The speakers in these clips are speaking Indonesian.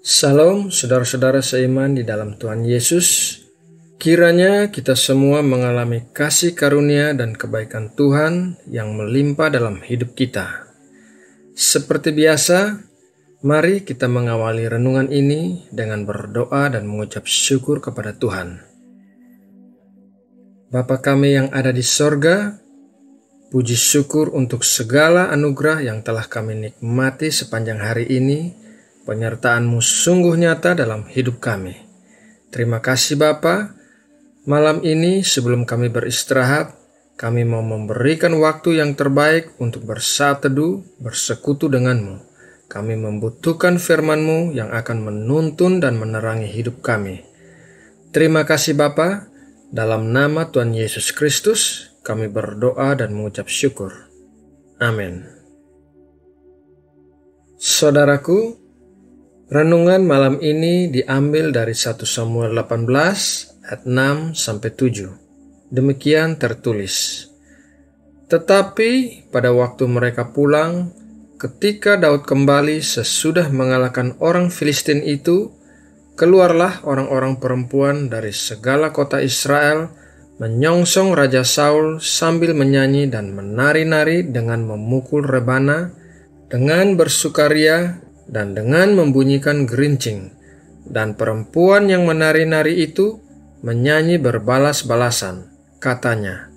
Salam saudara-saudara seiman di dalam Tuhan Yesus. Kiranya kita semua mengalami kasih karunia dan kebaikan Tuhan yang melimpah dalam hidup kita. Seperti biasa, mari kita mengawali renungan ini dengan berdoa dan mengucap syukur kepada Tuhan. Bapa kami yang ada di sorga, puji syukur untuk segala anugerah yang telah kami nikmati sepanjang hari ini. Penyertaan-Mu sungguh nyata dalam hidup kami. Terima kasih Bapa. Malam ini sebelum kami beristirahat, kami mau memberikan waktu yang terbaik untuk bersatu teduh, bersekutu dengan-Mu. Kami membutuhkan firman-Mu yang akan menuntun dan menerangi hidup kami. Terima kasih Bapa. Dalam nama Tuhan Yesus Kristus, kami berdoa dan mengucap syukur. Amin. Saudaraku, renungan malam ini diambil dari 1 Samuel 18 ayat 6-7. Demikian tertulis. Tetapi pada waktu mereka pulang, ketika Daud kembali sesudah mengalahkan orang Filistin itu, keluarlah orang-orang perempuan dari segala kota Israel menyongsong Raja Saul sambil menyanyi dan menari-nari dengan memukul rebana, dengan bersukaria, dan dengan membunyikan gerincing, dan perempuan yang menari-nari itu menyanyi berbalas-balasan. Katanya,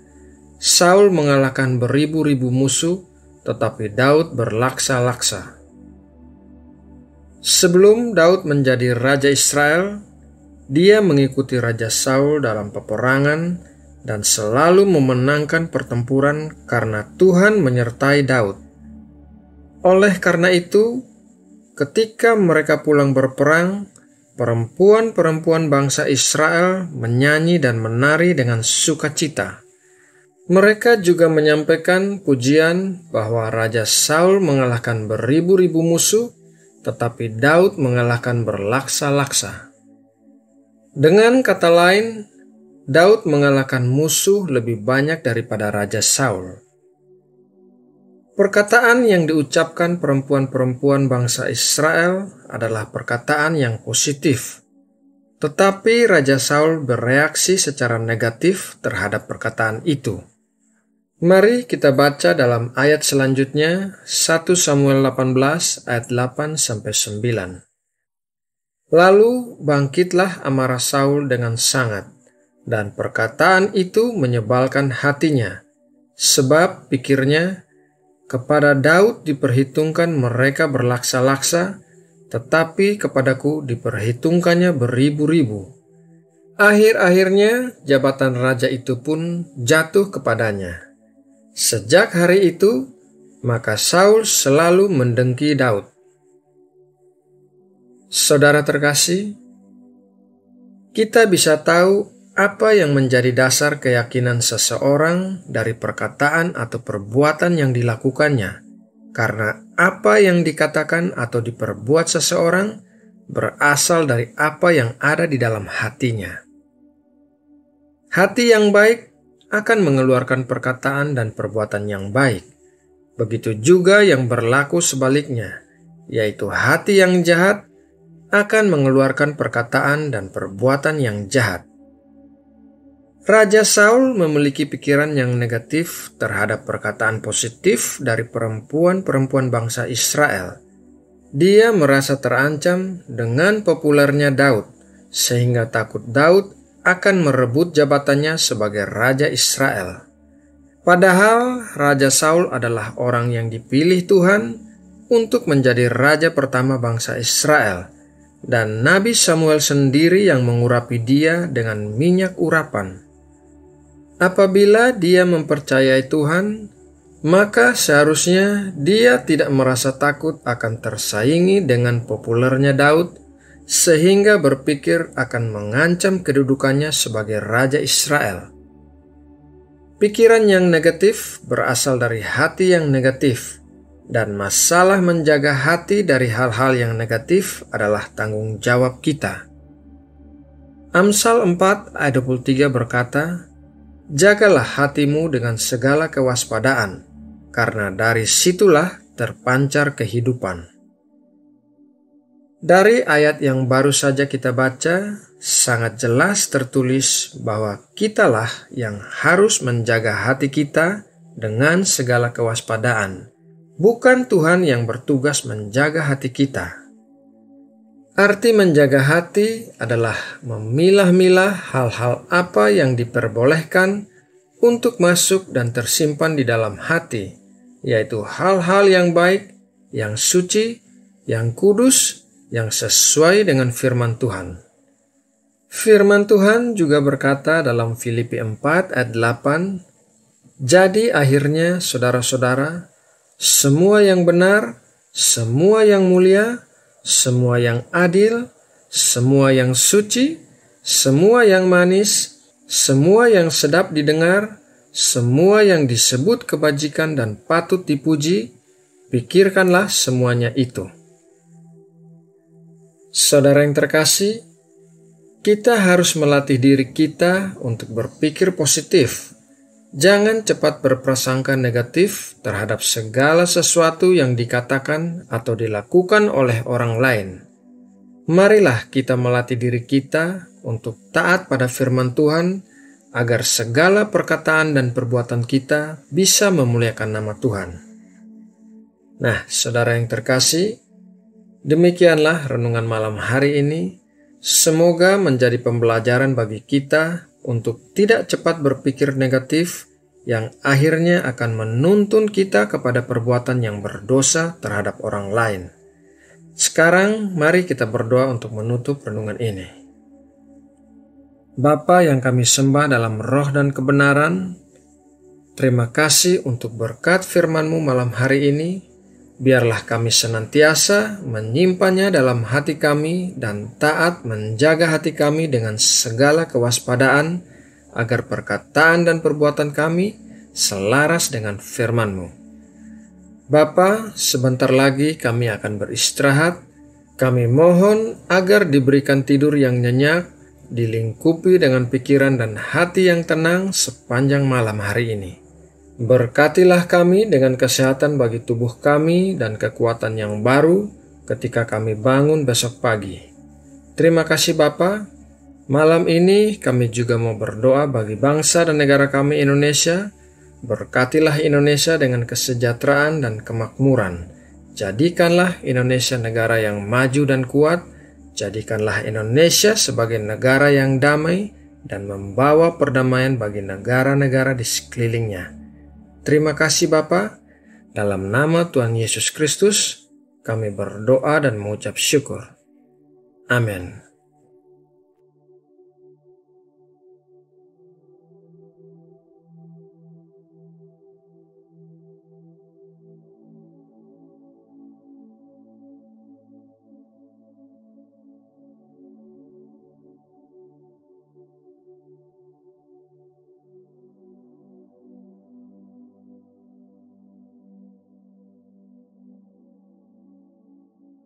Saul mengalahkan beribu-ribu musuh, tetapi Daud berlaksa-laksa. Sebelum Daud menjadi Raja Israel, dia mengikuti Raja Saul dalam peperangan dan selalu memenangkan pertempuran karena Tuhan menyertai Daud. Oleh karena itu, ketika mereka pulang berperang, perempuan-perempuan bangsa Israel menyanyi dan menari dengan sukacita. Mereka juga menyampaikan pujian bahwa Raja Saul mengalahkan beribu-ribu musuh, tetapi Daud mengalahkan berlaksa-laksa. Dengan kata lain, Daud mengalahkan musuh lebih banyak daripada Raja Saul. Perkataan yang diucapkan perempuan-perempuan bangsa Israel adalah perkataan yang positif. Tetapi Raja Saul bereaksi secara negatif terhadap perkataan itu. Mari kita baca dalam ayat selanjutnya, 1 Samuel 18 ayat 8-9. Lalu bangkitlah amarah Saul dengan sangat, dan perkataan itu menyebalkan hatinya, sebab pikirnya, kepada Daud diperhitungkan mereka berlaksa-laksa, tetapi kepadaku diperhitungkannya beribu-ribu. Akhir-akhirnya jabatan raja itu pun jatuh kepadanya. Sejak hari itu, maka Saul selalu mendengki Daud. Saudara terkasih, kita bisa tahu apa yang menjadi dasar keyakinan seseorang dari perkataan atau perbuatan yang dilakukannya, karena apa yang dikatakan atau diperbuat seseorang berasal dari apa yang ada di dalam hatinya. Hati yang baik akan mengeluarkan perkataan dan perbuatan yang baik. Begitu juga yang berlaku sebaliknya, yaitu hati yang jahat akan mengeluarkan perkataan dan perbuatan yang jahat. Raja Saul memiliki pikiran yang negatif terhadap perkataan positif dari perempuan-perempuan bangsa Israel. Dia merasa terancam dengan populernya Daud, sehingga takut Daud akan merebut jabatannya sebagai Raja Israel. Padahal Raja Saul adalah orang yang dipilih Tuhan untuk menjadi raja pertama bangsa Israel, dan Nabi Samuel sendiri yang mengurapi dia dengan minyak urapan. Apabila dia mempercayai Tuhan, maka seharusnya dia tidak merasa takut akan tersaingi dengan populernya Daud, sehingga berpikir akan mengancam kedudukannya sebagai Raja Israel. Pikiran yang negatif berasal dari hati yang negatif, dan masalah menjaga hati dari hal-hal yang negatif adalah tanggung jawab kita. Amsal 4 ayat 23 berkata, jagalah hatimu dengan segala kewaspadaan, karena dari situlah terpancar kehidupan. Dari ayat yang baru saja kita baca, sangat jelas tertulis bahwa kitalah yang harus menjaga hati kita dengan segala kewaspadaan, bukan Tuhan yang bertugas menjaga hati kita. Arti menjaga hati adalah memilah-milah hal-hal apa yang diperbolehkan untuk masuk dan tersimpan di dalam hati, yaitu hal-hal yang baik, yang suci, yang kudus, yang sesuai dengan firman Tuhan. Firman Tuhan juga berkata dalam Filipi 4 ayat 8, "Jadi akhirnya saudara-saudara, semua yang benar, semua yang mulia, semua yang adil, semua yang suci, semua yang manis, semua yang sedap didengar, semua yang disebut kebajikan dan patut dipuji, pikirkanlah semuanya itu." Saudara yang terkasih, kita harus melatih diri kita untuk berpikir positif. Jangan cepat berprasangka negatif terhadap segala sesuatu yang dikatakan atau dilakukan oleh orang lain. Marilah kita melatih diri kita untuk taat pada firman Tuhan, agar segala perkataan dan perbuatan kita bisa memuliakan nama Tuhan. Nah, saudara yang terkasih, demikianlah renungan malam hari ini. Semoga menjadi pembelajaran bagi kita untuk tidak cepat berpikir negatif yang akhirnya akan menuntun kita kepada perbuatan yang berdosa terhadap orang lain. Sekarang mari kita berdoa untuk menutup renungan ini. Bapa yang kami sembah dalam roh dan kebenaran, terima kasih untuk berkat firman-Mu malam hari ini. Biarlah kami senantiasa menyimpannya dalam hati kami dan taat menjaga hati kami dengan segala kewaspadaan, agar perkataan dan perbuatan kami selaras dengan firman-Mu. Bapa, sebentar lagi kami akan beristirahat. Kami mohon agar diberikan tidur yang nyenyak, dilingkupi dengan pikiran dan hati yang tenang sepanjang malam hari ini. Berkatilah kami dengan kesehatan bagi tubuh kami dan kekuatan yang baru ketika kami bangun besok pagi. Terima kasih Bapa. Malam ini kami juga mau berdoa bagi bangsa dan negara kami Indonesia. Berkatilah Indonesia dengan kesejahteraan dan kemakmuran. Jadikanlah Indonesia negara yang maju dan kuat. Jadikanlah Indonesia sebagai negara yang damai dan membawa perdamaian bagi negara-negara di sekelilingnya. Terima kasih Bapa. Dalam nama Tuhan Yesus Kristus, kami berdoa dan mengucap syukur. Amin.